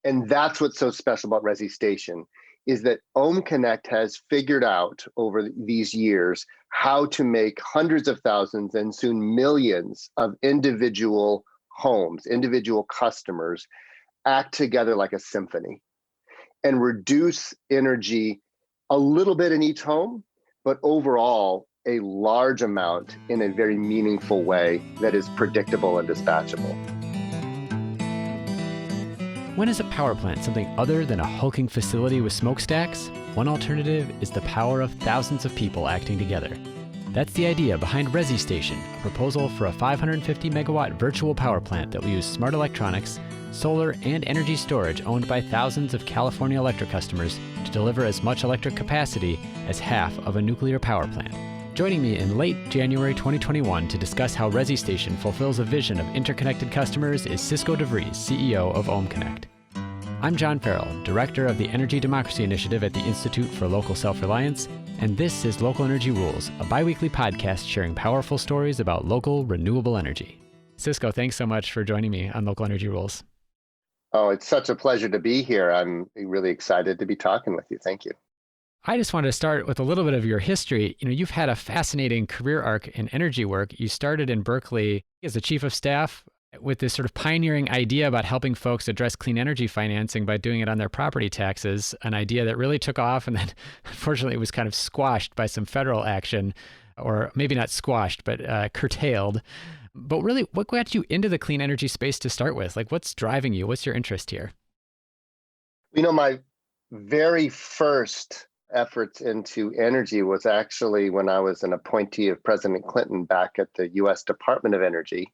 And that's what's so special about Resi-Station is that OhmConnect has figured out over these years how to make hundreds of thousands and soon millions of individual homes, individual customers act together like a symphony and reduce energy a little bit in each home, but overall a large amount in a very meaningful way that is predictable and dispatchable. When is a power plant something other than a hulking facility with smokestacks? One alternative is the power of thousands of people acting together. That's the idea behind Resi-Station, a proposal for a 550 megawatt virtual power plant that will use smart electronics, solar, and energy storage owned by thousands of California electric customers to deliver as much electric capacity as half of a nuclear power plant. Joining me in late January 2021 to discuss how Resi-Station fulfills a vision of interconnected customers is Cisco DeVries, CEO of OhmConnect. I'm John Farrell, Director of the Energy Democracy Initiative at the Institute for Local Self-Reliance, and this is Local Energy Rules, a bi-weekly podcast sharing powerful stories about local renewable energy. Cisco, thanks so much for joining me on Local Energy Rules. Oh, it's such a pleasure to be here. I'm really excited to be talking with you. Thank you. I just wanted to start with a little bit of your history. You've had a fascinating career arc in energy work. You started in Berkeley as the chief of staff with this sort of pioneering idea about helping folks address clean energy financing by doing it on their property taxes, an idea that really took off and then unfortunately it was kind of squashed by some federal action, or maybe not squashed, but curtailed. But really, what got you into the clean energy space to start with? Like, what's driving you? What's your interest here? My very first efforts into energy was actually when I was an appointee of President Clinton back at the U.S. Department of Energy.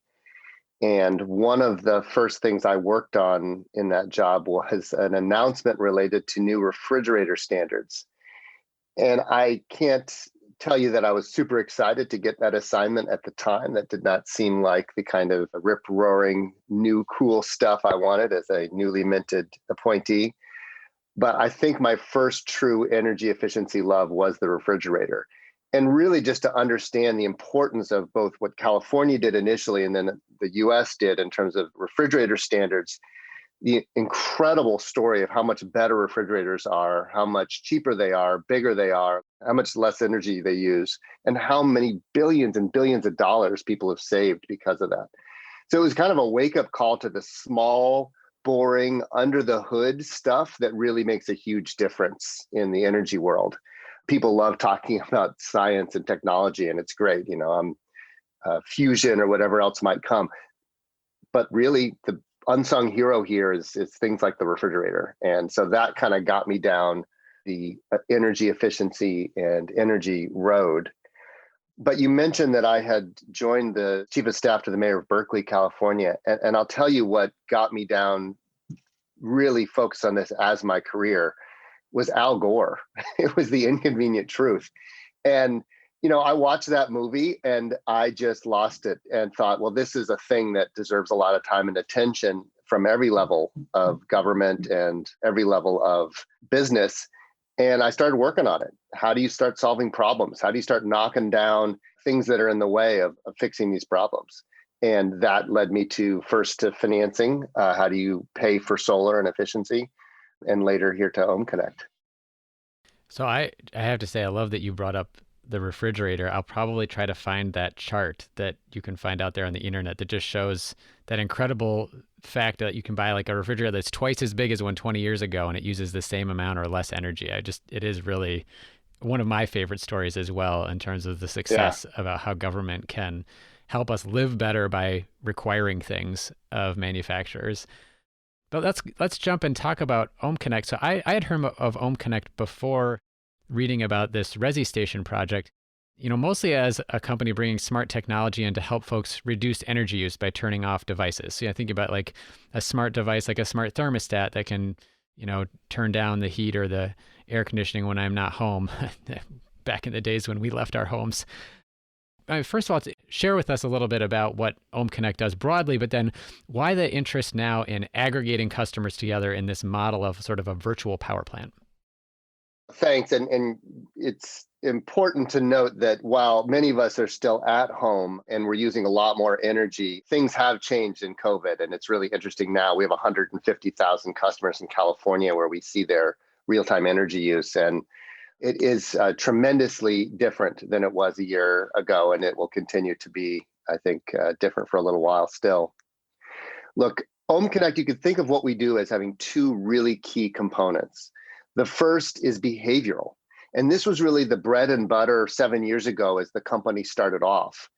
And one of the first things I worked on in that job was an announcement related to new refrigerator standards. And I can't tell you that I was super excited to get that assignment at the time. That did not seem like the kind of rip-roaring, new, cool stuff I wanted as a newly minted appointee. But I think my first true energy efficiency love was the refrigerator. And really just to understand the importance of both what California did initially and then the US did in terms of refrigerator standards, the incredible story of how much better refrigerators are, how much cheaper they are, bigger they are, how much less energy they use, and how many billions and billions of dollars people have saved because of that. So it was kind of a wake-up call to the small, boring, under the hood stuff that really makes a huge difference in the energy world. People love talking about science and technology, and it's great, fusion or whatever else might come. But really, the unsung hero here is things like the refrigerator. And so that kind of got me down the energy efficiency and energy road. But you mentioned that I had joined the chief of staff to the mayor of Berkeley, California. And I'll tell you what got me down, really focused on this as my career, was Al Gore. It was The Inconvenient Truth. And, I watched that movie and I just lost it and thought, well, this is a thing that deserves a lot of time and attention from every level of government and every level of business. And I started working on it. How do you start solving problems? How do you start knocking down things that are in the way of fixing these problems? And that led me first to financing. How do you pay for solar and efficiency? And later here to OhmConnect. So I have to say, I love that you brought up the refrigerator. I'll probably try to find that chart that you can find out there on the internet that just shows that incredible fact that you can buy like a refrigerator that's twice as big as one 20 years ago and it uses the same amount or less energy. It is really one of my favorite stories as well in terms of the success about how government can help us live better by requiring things of manufacturers. But let's jump and talk about OhmConnect. So I had heard of OhmConnect before reading about this Resi-Station project, mostly as a company bringing smart technology in to help folks reduce energy use by turning off devices. So think about like a smart device, like a smart thermostat that can, turn down the heat or the air conditioning when I'm not home, back in the days when we left our homes. First of all, share with us a little bit about what OhmConnect does broadly, but then why the interest now in aggregating customers together in this model of sort of a virtual power plant? Thanks. And it's important to note that while many of us are still at home and we're using a lot more energy, things have changed in COVID. And it's really interesting now. We have 150,000 customers in California where we see their real-time energy use. And it is tremendously different than it was a year ago. And it will continue to be, I think, different for a little while still. Look, OhmConnect, you could think of what we do as having two really key components. The first is behavioral. And this was really the bread and butter 7 years ago as the company started off.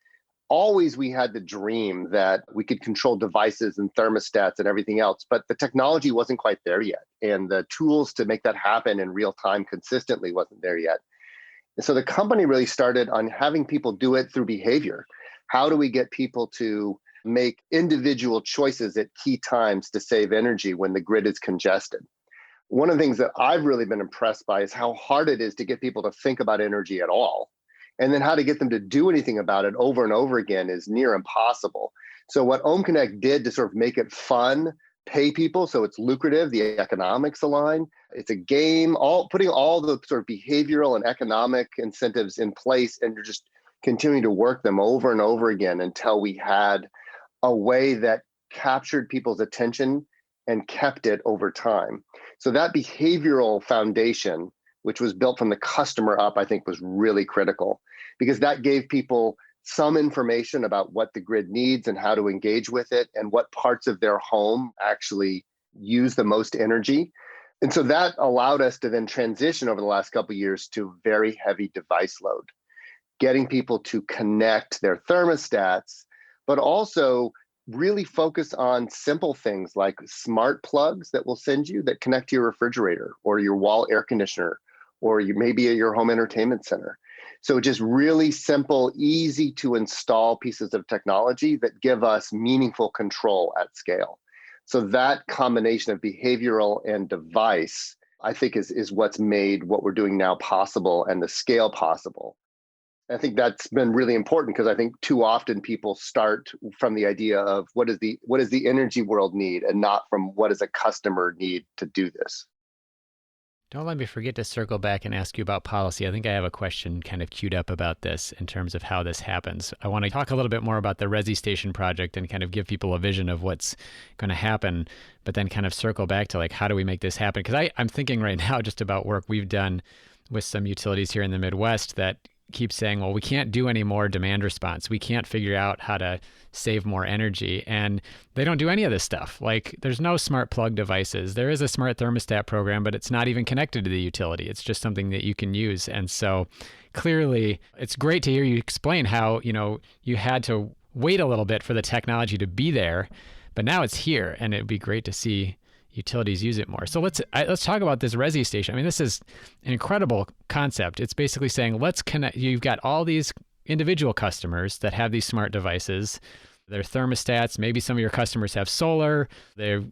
Always we had the dream that we could control devices and thermostats and everything else, but the technology wasn't quite there yet. And the tools to make that happen in real time consistently wasn't there yet. And so the company really started on having people do it through behavior. How do we get people to make individual choices at key times to save energy when the grid is congested? One of the things that I've really been impressed by is how hard it is to get people to think about energy at all. And then how to get them to do anything about it over and over again is near impossible. So what OhmConnect did to sort of make it fun, pay people so it's lucrative, the economics align, it's a game, putting all the sort of behavioral and economic incentives in place, and you're just continuing to work them over and over again until we had a way that captured people's attention and kept it over time. So that behavioral foundation, which was built from the customer up, I think was really critical, because that gave people some information about what the grid needs and how to engage with it and what parts of their home actually use the most energy. And so that allowed us to then transition over the last couple of years to very heavy device load, getting people to connect their thermostats, but also really focus on simple things like smart plugs that will send you that connect to your refrigerator or your wall air conditioner, or maybe your home entertainment center. So just really simple, easy to install pieces of technology that give us meaningful control at scale. So that combination of behavioral and device, I think is what's made what we're doing now possible and the scale possible. I think that's been really important because I think too often people start from the idea of what does the energy world need, and not from what does a customer need to do this. Don't let me forget to circle back and ask you about policy. I think I have a question kind of queued up about this in terms of how this happens. I want to talk a little bit more about the Resi-Station project and kind of give people a vision of what's going to happen, but then kind of circle back to like, how do we make this happen? Because I'm thinking right now just about work we've done with some utilities here in the Midwest that keep saying, well, we can't do any more demand response. We can't figure out how to save more energy. And they don't do any of this stuff. Like there's no smart plug devices. There is a smart thermostat program, but it's not even connected to the utility. It's just something that you can use. And so clearly it's great to hear you explain how, you had to wait a little bit for the technology to be there, but now it's here, and it'd be great to see utilities use it more. So let's talk about this Resi-Station. I mean, this is an incredible concept. It's basically saying, let's connect. You've got all these individual customers that have these smart devices, their thermostats. Maybe some of your customers have solar. They've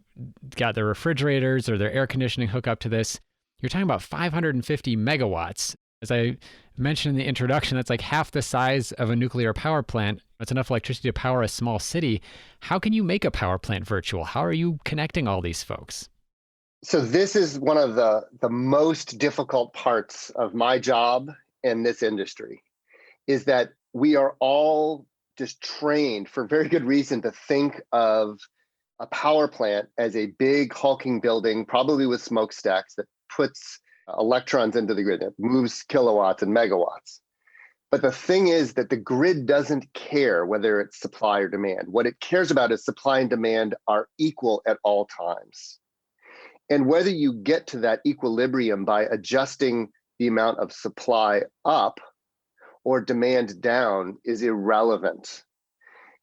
got their refrigerators or their air conditioning hook up to this. You're talking about 550 megawatts. As I mentioned in the introduction, that's like half the size of a nuclear power plant. It's enough electricity to power a small city. How can you make a power plant virtual? How are you connecting all these folks? So this is one of the most difficult parts of my job in this industry, is that we are all just trained for very good reason to think of a power plant as a big hulking building, probably with smokestacks, that puts electrons into the grid, that moves kilowatts and megawatts. But the thing is that the grid doesn't care whether it's supply or demand. What it cares about is supply and demand are equal at all times. And whether you get to that equilibrium by adjusting the amount of supply up or demand down is irrelevant.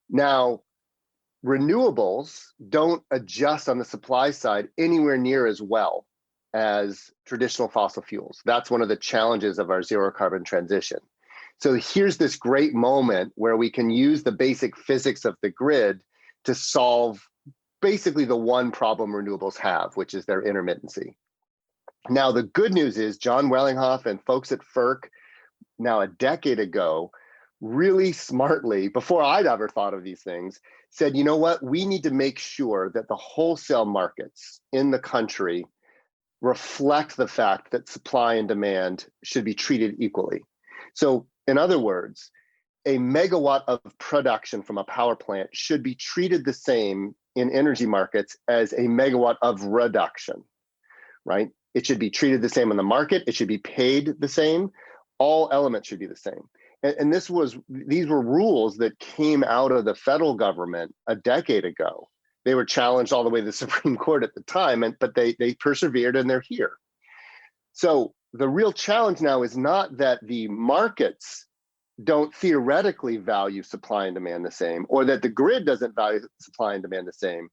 Now, renewables don't adjust on the supply side anywhere near as well as traditional fossil fuels. That's one of the challenges of our zero carbon transition. So here's this great moment where we can use the basic physics of the grid to solve basically the one problem renewables have, which is their intermittency. Now, the good news is John Wellinghoff and folks at FERC now a decade ago, really smartly, before I'd ever thought of these things, said, you know what, we need to make sure that the wholesale markets in the country reflect the fact that supply and demand should be treated equally. So, in other words, a megawatt of production from a power plant should be treated the same in energy markets as a megawatt of reduction, right? It should be treated the same in the market. It should be paid the same. All elements should be the same. And these were rules that came out of the federal government a decade ago. They were challenged all the way to the Supreme Court at the time, but they persevered and they're here. So the real challenge now is not that the markets don't theoretically value supply and demand the same, or that the grid doesn't value supply and demand the same.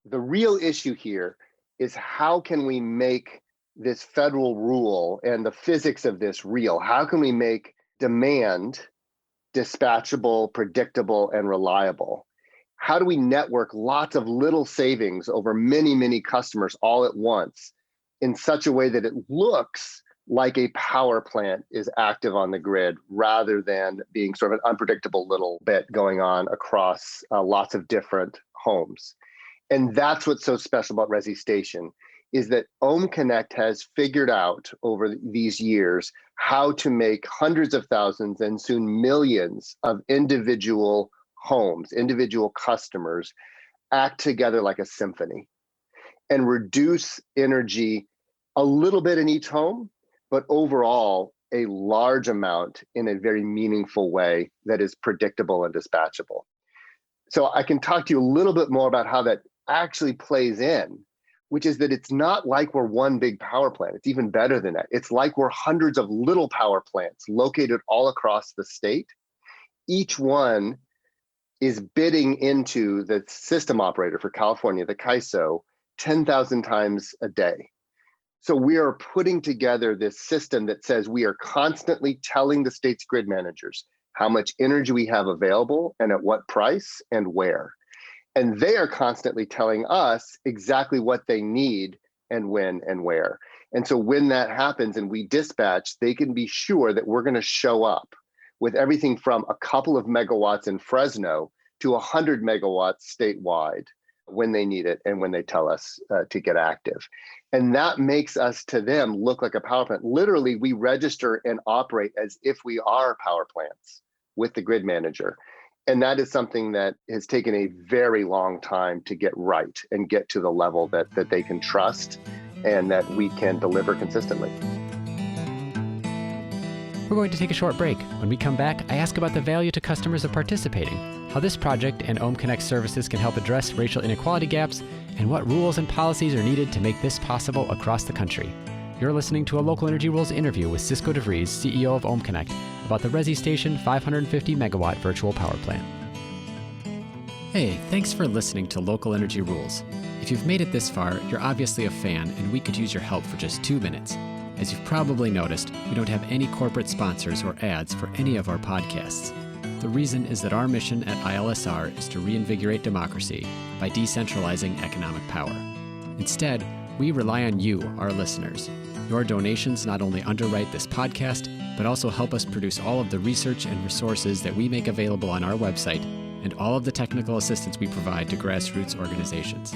The real issue here is how can we make this federal rule and the physics of this real? How can we make demand dispatchable, predictable, and reliable? How do we network lots of little savings over many, many customers all at once in such a way that it looks like a power plant is active on the grid rather than being sort of an unpredictable little bit going on across lots of different homes? And that's what's so special about Resi-Station, is that OhmConnect has figured out over these years how to make hundreds of thousands and soon millions of individual homes, individual customers act together like a symphony and reduce energy a little bit in each home, but overall a large amount in a very meaningful way that is predictable and dispatchable. So I can talk to you a little bit more about how that actually plays in, which is that it's not like we're one big power plant. It's even better than that. It's like we're hundreds of little power plants located all across the state. Each one is bidding into the system operator for California, the CAISO, 10,000 times a day. So we are putting together this system that says we are constantly telling the state's grid managers how much energy we have available and at what price and where. And they are constantly telling us exactly what they need and when and where. And so when that happens and we dispatch, they can be sure that we're going to show up with everything from a couple of megawatts in Fresno to 100 megawatts statewide when they need it and when they tell us to get active. And that makes us to them look like a power plant. Literally, we register and operate as if we are power plants with the grid manager. And that is something that has taken a very long time to get right and get to the level that they can trust and that we can deliver consistently. We're going to take a short break. When we come back, I ask about the value to customers of participating, how this project and OhmConnect services can help address racial inequality gaps, and what rules and policies are needed to make this possible across the country. You're listening to a Local Energy Rules interview with Cisco DeVries, CEO of OhmConnect, about the Resi-Station 550 megawatt virtual power plant. Hey, thanks for listening to Local Energy Rules. If you've made it this far, you're obviously a fan, and we could use your help for just 2 minutes. As you've probably noticed, we don't have any corporate sponsors or ads for any of our podcasts. The reason is that our mission at ILSR is to reinvigorate democracy by decentralizing economic power. Instead, we rely on you, our listeners. Your donations not only underwrite this podcast, but also help us produce all of the research and resources that we make available on our website and all of the technical assistance we provide to grassroots organizations.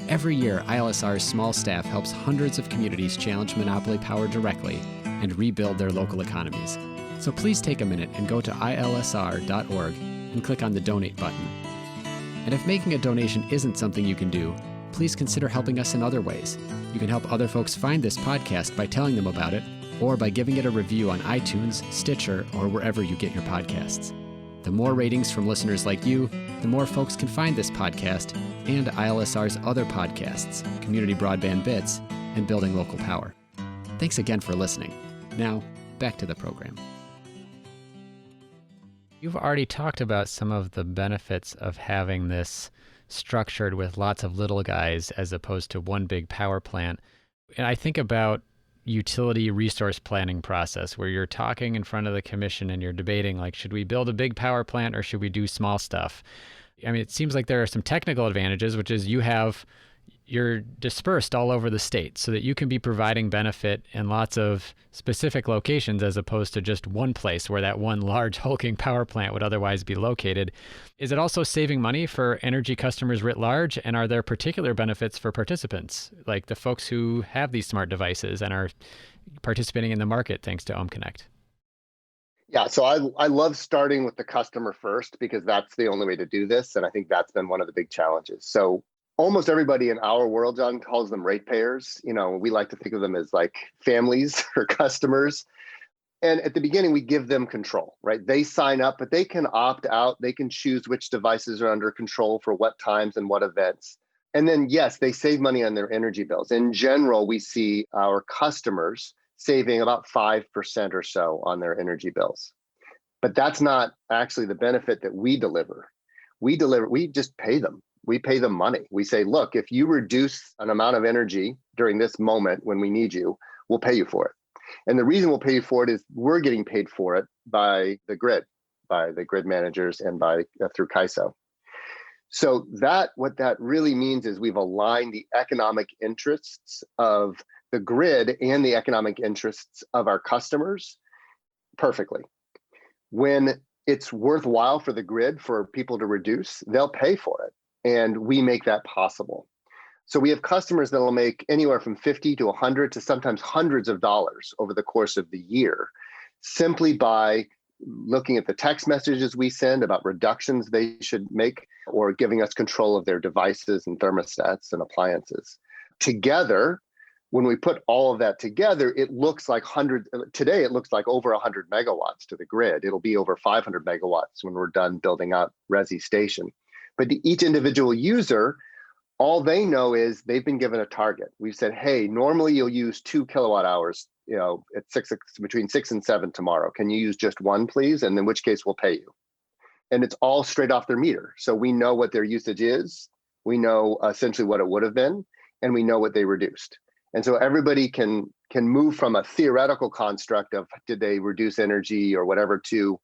Every year, ILSR's small staff helps hundreds of communities challenge monopoly power directly and rebuild their local economies. So please take a minute and go to ilsr.org and click on the donate button. And if making a donation isn't something you can do, please consider helping us in other ways. You can help other folks find this podcast by telling them about it, or by giving it a review on iTunes, Stitcher, or wherever you get your podcasts. The more ratings from listeners like you, the more folks can find this podcast and ILSR's other podcasts, Community Broadband Bits, and Building Local Power. Thanks again for listening. Now, back to the program. You've already talked about some of the benefits of having this structured with lots of little guys as opposed to one big power plant. And I think about utility resource planning process where you're talking in front of the commission and you're debating, like, should we build a big power plant or should we do small stuff? I mean, it seems like there are some technical advantages, which is you have you're dispersed all over the state so that you can be providing benefit in lots of specific locations as opposed to just one place where that one large hulking power plant would otherwise be located. Is it also saving money for energy customers writ large? And are there particular benefits for participants, like the folks who have these smart devices and are participating in the market thanks to OhmConnect? Yeah, so I love starting with the customer first because that's the only way to do this. And I think that's been one of the big challenges. So almost everybody in our world, John, calls them ratepayers. We like to think of them as like families or customers. And at the beginning, we give them control, right? They sign up, but they can opt out. They can choose which devices are under control for what times and what events. And then, yes, they save money on their energy bills. In general, we see our customers saving about 5% or so on their energy bills. But that's not actually the benefit that we deliver. We just pay them. We pay them money. We say, look, if you reduce an amount of energy during this moment when we need you, we'll pay you for it. And the reason we'll pay you for it is we're getting paid for it by the grid managers and through CAISO. So what that really means is we've aligned the economic interests of the grid and the economic interests of our customers perfectly. When it's worthwhile for the grid for people to reduce, they'll pay for it. And we make that possible. So we have customers that will make anywhere from 50 to 100 to sometimes hundreds of dollars over the course of the year, simply by looking at the text messages we send about reductions they should make, or giving us control of their devices and thermostats and appliances. Together, when we put all of that together, it looks like today it looks like over 100 megawatts to the grid. It'll be over 500 megawatts when we're done building out Resi-Station. But to each individual user, all they know is they've been given a target. We've said, hey, normally you'll use 2 kilowatt hours, at between 6 and 7 tomorrow. Can you use just one, please? And in which case we'll pay you. And it's all straight off their meter. So we know what their usage is. We know essentially what it would have been, and we know what they reduced. And so everybody can move from a theoretical construct of did they reduce energy or whatever to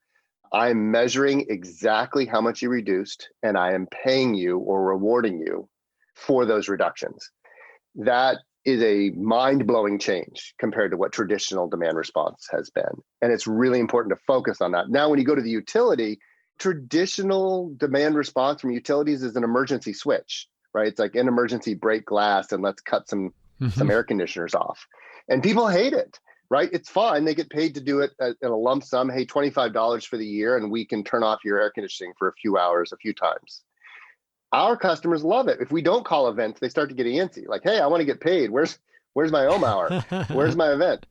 I'm measuring exactly how much you reduced, and I am paying you or rewarding you for those reductions. That is a mind-blowing change compared to what traditional demand response has been. And it's really important to focus on that. Now, when you go to the utility, traditional demand response from utilities is an emergency switch, right? It's like an emergency break glass and let's cut some air conditioners off. And people hate it, right? It's fine. They get paid to do it in a lump sum. Hey, $25 for the year, and we can turn off your air conditioning for a few hours, a few times. Our customers love it. If we don't call events, they start to get antsy. Like, hey, I want to get paid. Where's my Ohm hour? Where's my event?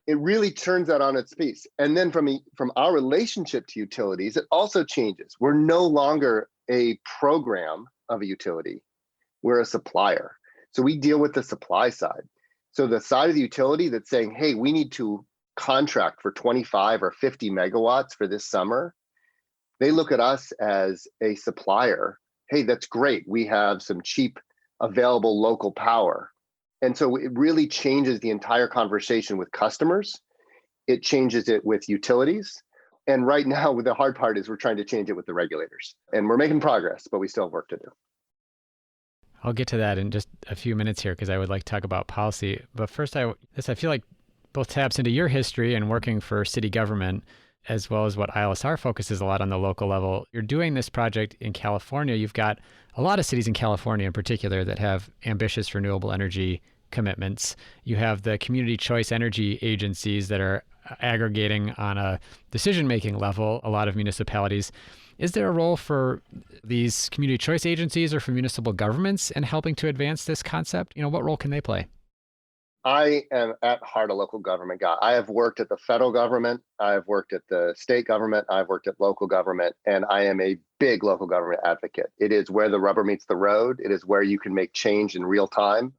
It really turns that on its piece. And then from our relationship to utilities, it also changes. We're no longer a program of a utility. We're a supplier. So we deal with the supply side. So the side of the utility that's saying, hey, we need to contract for 25 or 50 megawatts for this summer, they look at us as a supplier. Hey, that's great. We have some cheap available local power. And so it really changes the entire conversation with customers. It changes it with utilities. And right now, the hard part is we're trying to change it with the regulators. And we're making progress, but we still have work to do. I'll get to that in just a few minutes here because I would like to talk about policy. But first, I feel like both taps into your history and working for city government, as well as what ILSR focuses a lot on the local level. You're doing this project in California. You've got a lot of cities in California in particular that have ambitious renewable energy commitments. You have the community choice energy agencies that are aggregating on a decision-making level a lot of municipalities. Is there a role for these community choice agencies or for municipal governments in helping to advance this concept? What role can they play? I am at heart a local government guy. I have worked at the federal government. I've worked at the state government. I've worked at local government, and I am a big local government advocate. It is where the rubber meets the road. It is where you can make change in real time.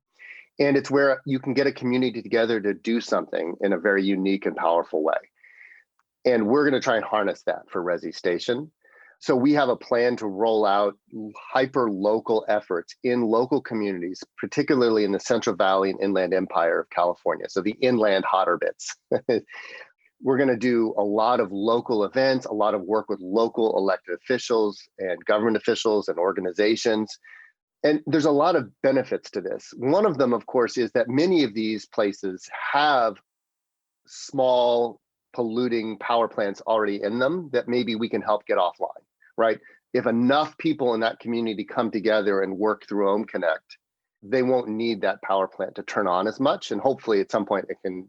And it's where you can get a community together to do something in a very unique and powerful way. And we're going to try and harness that for Resi-Station. So we have a plan to roll out hyper-local efforts in local communities, particularly in the Central Valley and Inland Empire of California. So the inland hotter bits. We're going to do a lot of local events, a lot of work with local elected officials and government officials and organizations. And there's a lot of benefits to this. One of them, of course, is that many of these places have small polluting power plants already in them that maybe we can help get offline, right? If enough people in that community come together and work through OhmConnect, they won't need that power plant to turn on as much. And hopefully at some point it can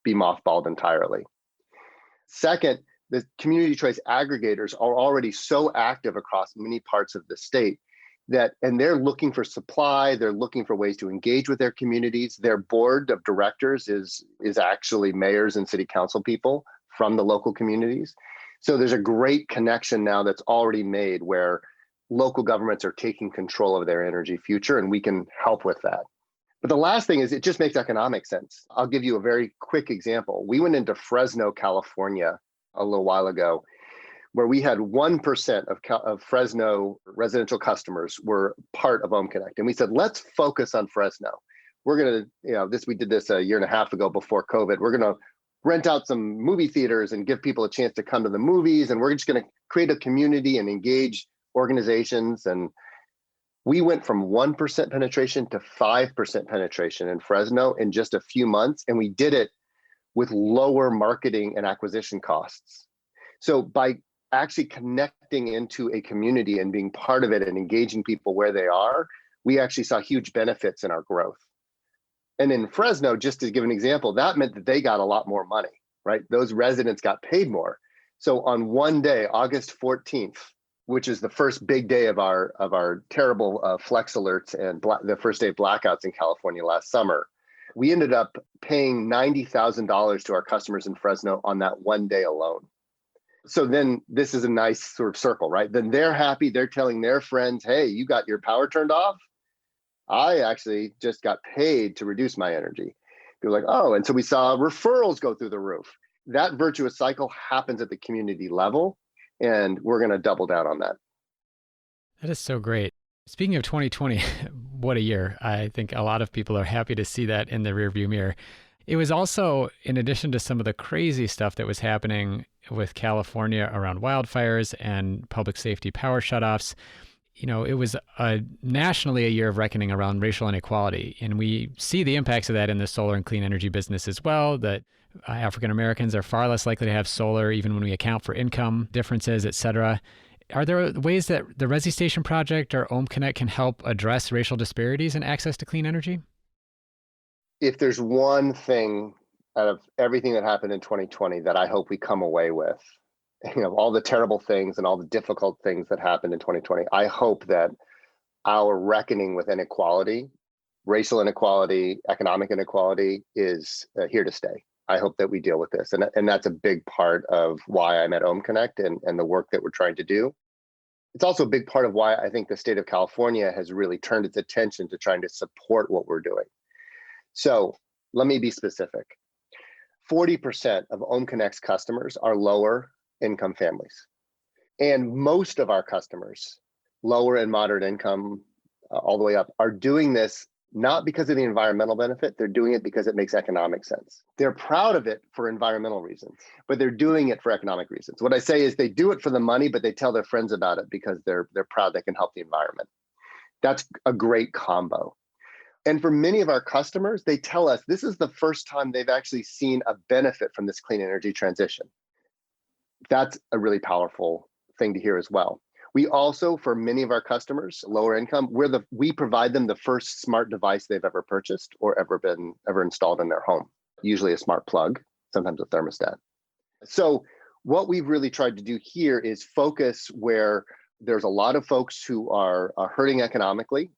be mothballed entirely. Second, the community choice aggregators are already so active across many parts of the state and they're looking for supply, they're looking for ways to engage with their communities. Their board of directors is actually mayors and city council people from the local communities. So there's a great connection now that's already made where local governments are taking control of their energy future, and we can help with that. But the last thing is it just makes economic sense. I'll give you a very quick example. We went into Fresno, California a little while ago, where we had 1% of Fresno residential customers were part of OhmConnect. And we said, let's focus on Fresno. We're going to, we did this a year and a half ago before COVID. We're going to rent out some movie theaters and give people a chance to come to the movies. And we're just going to create a community and engage organizations. And we went from 1% penetration to 5% penetration in Fresno in just a few months. And we did it with lower marketing and acquisition costs. So by actually connecting into a community and being part of it and engaging people where they are, we actually saw huge benefits in our growth. And in Fresno, just to give an example, that meant that they got a lot more money, right? Those residents got paid more. So on one day, August 14th, which is the first big day of our terrible flex alerts and the first day of blackouts in California last summer, we ended up paying $90,000 to our customers in Fresno on that one day alone. So then this is a nice sort of circle, right? Then they're happy. They're telling their friends, hey, you got your power turned off? I actually just got paid to reduce my energy. People are like, oh, and so we saw referrals go through the roof. That virtuous cycle happens at the community level, and we're going to double down on that. That is so great. Speaking of 2020, what a year. I think a lot of people are happy to see that in the rearview mirror. It was also, in addition to some of the crazy stuff that was happening with California around wildfires and public safety power shutoffs, it was nationally a year of reckoning around racial inequality. And we see the impacts of that in the solar and clean energy business as well, that African Americans are far less likely to have solar, even when we account for income differences, et cetera. Are there ways that the Resi-Station project or OhmConnect can help address racial disparities in access to clean energy? If there's one thing out of everything that happened in 2020 that I hope we come away with, all the terrible things and all the difficult things that happened in 2020, I hope that our reckoning with inequality, racial inequality, economic inequality is here to stay. I hope that we deal with this. And that's a big part of why I'm at OhmConnect and the work that we're trying to do. It's also a big part of why I think the state of California has really turned its attention to trying to support what we're doing. So let me be specific. 40% of OhmConnect's customers are lower income families. And most of our customers, lower and moderate income, all the way up, are doing this not because of the environmental benefit. They're doing it because it makes economic sense. They're proud of it for environmental reasons, but they're doing it for economic reasons. What I say is they do it for the money, but they tell their friends about it because they're proud they can help the environment. That's a great combo. And for many of our customers, they tell us this is the first time they've actually seen a benefit from this clean energy transition. That's a really powerful thing to hear as well. We also, for many of our customers, lower income, we provide them the first smart device they've ever purchased or ever installed in their home, usually a smart plug, sometimes a thermostat. So what we've really tried to do here is focus where there's a lot of folks who are hurting economically,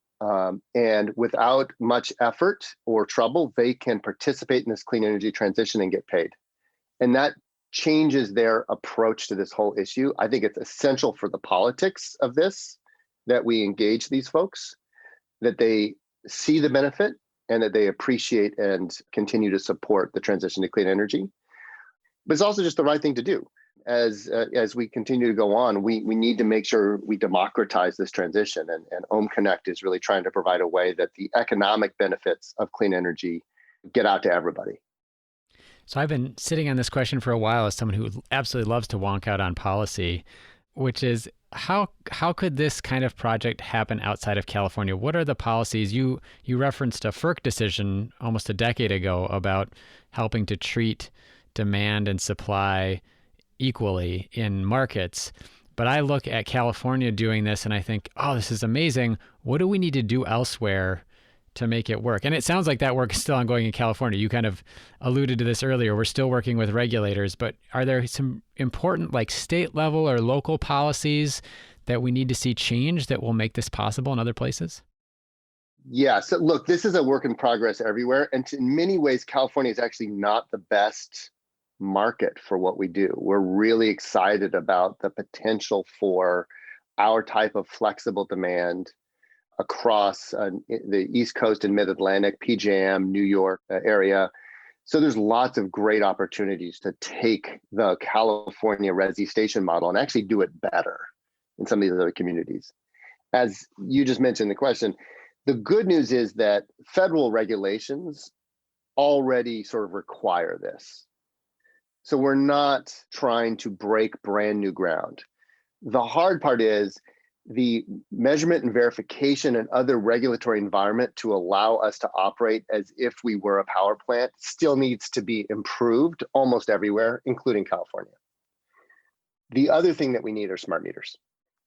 and without much effort or trouble, they can participate in this clean energy transition and get paid. And that changes their approach to this whole issue. I think it's essential for the politics of this, that we engage these folks, that they see the benefit and that they appreciate and continue to support the transition to clean energy. But it's also just the right thing to do. As we continue to go on, we need to make sure we democratize this transition. And OhmConnect is really trying to provide a way that the economic benefits of clean energy get out to everybody. So I've been sitting on this question for a while as someone who absolutely loves to wonk out on policy. which is how could this kind of project happen outside of California? What are the policies? You referenced a FERC decision almost a decade ago about helping to treat demand and supply equally in markets. But I look at California doing this and I think, oh, this is amazing. What do we need to do elsewhere to make it work? And it sounds like that work is still ongoing in California. You kind of alluded to this earlier. We're still working with regulators, but are there some important like state level or local policies that we need to see change that will make this possible in other places? Yeah. So look, this is a work in progress everywhere. And in many ways, California is actually not the best market for what we do. We're really excited about the potential for our type of flexible demand across the East Coast and Mid-Atlantic, PJM, New York area. So there's lots of great opportunities to take the California Resi-Station model and actually do it better in some of these other communities. As you just mentioned in the question, the good news is that federal regulations already sort of require this. So we're not trying to break brand new ground. The hard part is the measurement and verification and other regulatory environment to allow us to operate as if we were a power plant still needs to be improved almost everywhere, including California. The other thing that we need are smart meters.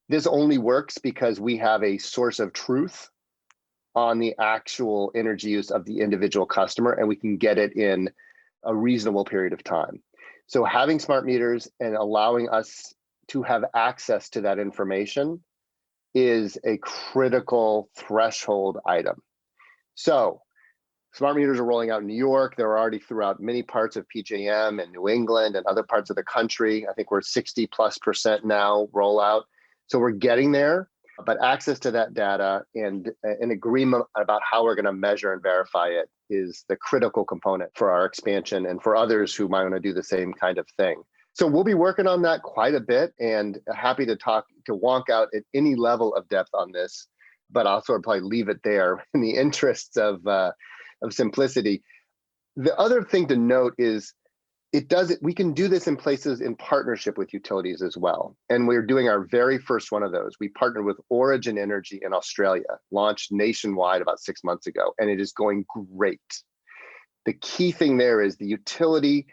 This only works because we have a source of truth on the actual energy use of the individual customer, and we can get it in a reasonable period of time. So having smart meters and allowing us to have access to that information is a critical threshold item. So smart meters are rolling out in New York. They're already throughout many parts of PJM and New England and other parts of the country. I think we're 60+% now rollout. So we're getting there, but access to that data and an agreement about how we're going to measure and verify it is the critical component for our expansion and for others who might want to do the same kind of thing. So we'll be working on that quite a bit and happy to wonk out at any level of depth on this, but I'll sort of probably leave it there in the interests of simplicity. The other thing to note is we can do this in places in partnership with utilities as well. And we're doing our very first one of those. We partnered with Origin Energy in Australia, launched nationwide about 6 months ago, and it is going great. The key thing there is the utility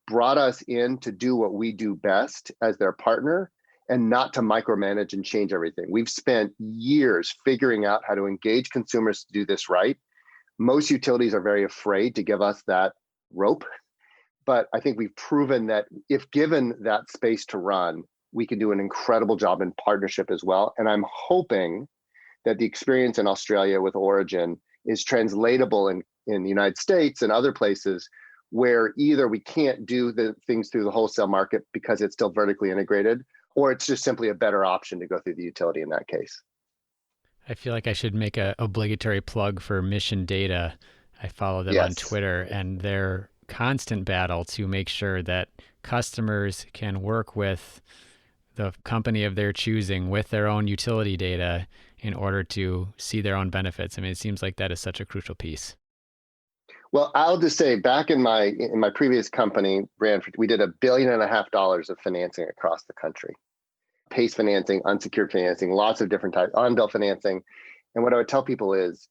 brought us in to do what we do best as their partner and not to micromanage and change everything. We've spent years figuring out how to engage consumers to do this right. Most utilities are very afraid to give us that rope. But I think we've proven that if given that space to run, we can do an incredible job in partnership as well. And I'm hoping that the experience in Australia with Origin is translatable in the United States and other places where either we can't do the things through the wholesale market because it's still vertically integrated, or it's just simply a better option to go through the utility in that case. I feel like I should make an obligatory plug for Mission Data. I follow them on Twitter, and their constant battle to make sure that customers can work with the company of their choosing with their own utility data in order to see their own benefits. I mean, it seems like that is such a crucial piece. Well, I'll just say back in my previous company, Branford, we did $1.5 billion of financing across the country. PACE financing, unsecured financing, lots of different types, on-bill financing. And what I would tell people is,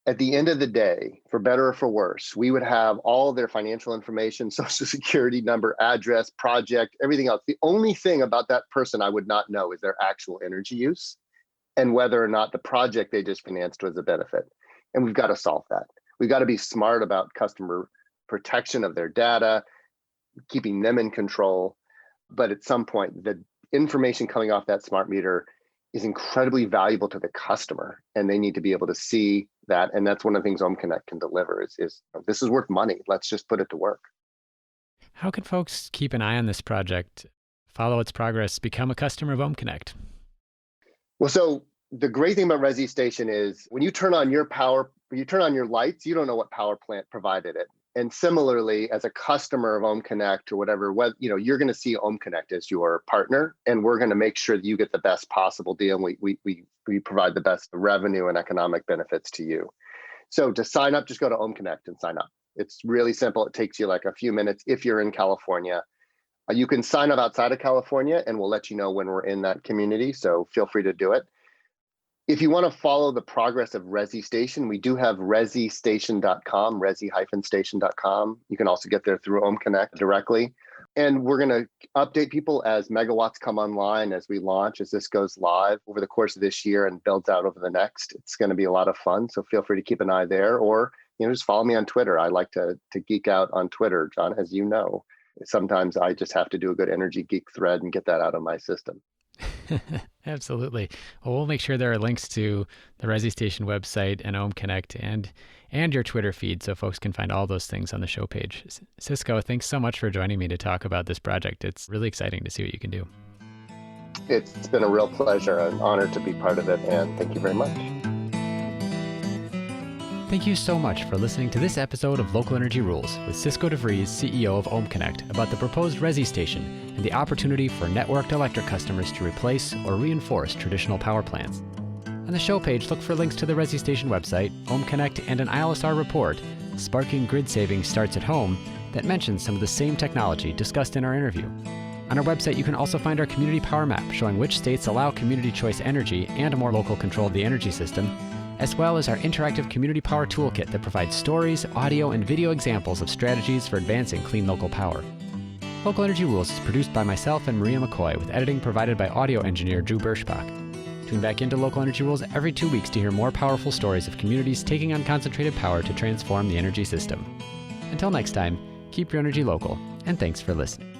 at the end of the day, for better or for worse, we would have all their financial information, social security number, address, project, everything else. The only thing about that person I would not know is their actual energy use and whether or not the project they just financed was a benefit. And we've got to solve that. We've got to be smart about customer protection of their data, keeping them in control. But at some point, the information coming off that smart meter is incredibly valuable to the customer, and they need to be able to see that. And that's one of the things OhmConnect can deliver is this is worth money. Let's just put it to work. How can folks keep an eye on this project, follow its progress, become a customer of OhmConnect? Well, so the great thing about Resi-Station is when you turn on your lights, you don't know what power plant provided it. And similarly, as a customer of OhmConnect or whatever, you're going to see OhmConnect as your partner, and we're going to make sure that you get the best possible deal. And we provide the best revenue and economic benefits to you. So to sign up, just go to OhmConnect and sign up. It's really simple. It takes you like a few minutes if you're in California. You can sign up outside of California and we'll let you know when we're in that community. So feel free to do it. If you want to follow the progress of Resi-Station, we do have Resi-Station.com, resi-station.com. You can also get there through OhmConnect directly. And we're going to update people as megawatts come online, as we launch, as this goes live over the course of this year and builds out over the next. It's going to be a lot of fun. So feel free to keep an eye there, or just follow me on Twitter. I like to geek out on Twitter, John, as you know. Sometimes I just have to do a good energy geek thread and get that out of my system. Absolutely. Well, we'll make sure there are links to the Resi-Station website and OhmConnect and your Twitter feed so folks can find all those things on the show page. Cisco, thanks so much for joining me to talk about this project. It's really exciting to see what you can do. It's been a real pleasure, an honor to be part of it, and thank you very much. Thank you so much for listening to this episode of Local Energy Rules with Cisco DeVries, CEO of OhmConnect, about the proposed Resi-Station and the opportunity for networked electric customers to replace or reinforce traditional power plants. On the show page, look for links to the Resi-Station website, OhmConnect, and an ILSR report, Sparking Grid Savings Starts at Home, that mentions some of the same technology discussed in our interview. On our website, you can also find our community power map showing which states allow community choice energy and a more local control of the energy system, as well as our interactive community power toolkit that provides stories, audio, and video examples of strategies for advancing clean local power. Local Energy Rules is produced by myself and Maria McCoy, with editing provided by audio engineer Drew Berschbach. Tune back into Local Energy Rules every 2 weeks to hear more powerful stories of communities taking on concentrated power to transform the energy system. Until next time, keep your energy local, and thanks for listening.